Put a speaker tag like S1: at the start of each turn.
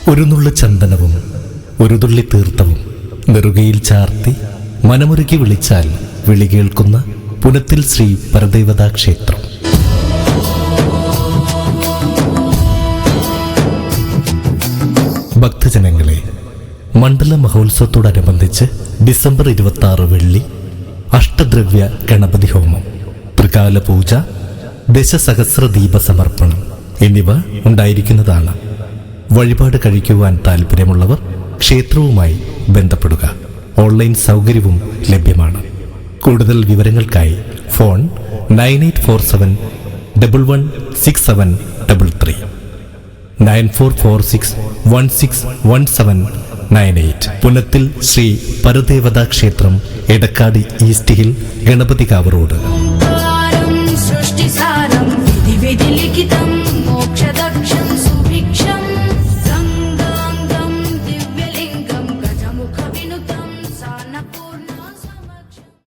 S1: ഒരു നുള്ളു ചന്ദനവും ഒരു തുള്ളി തീർത്ഥവും നെറുകയിൽ ചാർത്തി മനമുരുകി വിളിച്ചാൽ വിളി കേൾക്കുന്ന പുനത്തിൽ ശ്രീ പരദേവതാ ക്ഷേത്രം. ഭക്തജനങ്ങളെ, മണ്ഡല മഹോത്സവത്തോടനുബന്ധിച്ച് ഡിസംബർ 26 വെള്ളി അഷ്ടദ്രവ്യ ഗണപതി ഹോമം, ത്രികാല പൂജ, ദശസഹസ്ര ദീപ സമർപ്പണം എന്നിവ ഉണ്ടായിരിക്കുന്നതാണ്. വഴിപാട് കഴിക്കുവാൻ താല്പര്യമുള്ളവർ ക്ഷേത്രവുമായി ബന്ധപ്പെടുക. ഓൺലൈൻ സൗകര്യവും ലഭ്യമാണ്. കൂടുതൽ വിവരങ്ങൾക്കായി ഫോൺ 9847116733 9446161798. പുനത്തിൽ ശ്രീ പരദേവതാ ക്ഷേത്രം, എടക്കാട് ഈസ്റ്റ് ഹിൽ, ഗണപതികാവ് റോഡ്.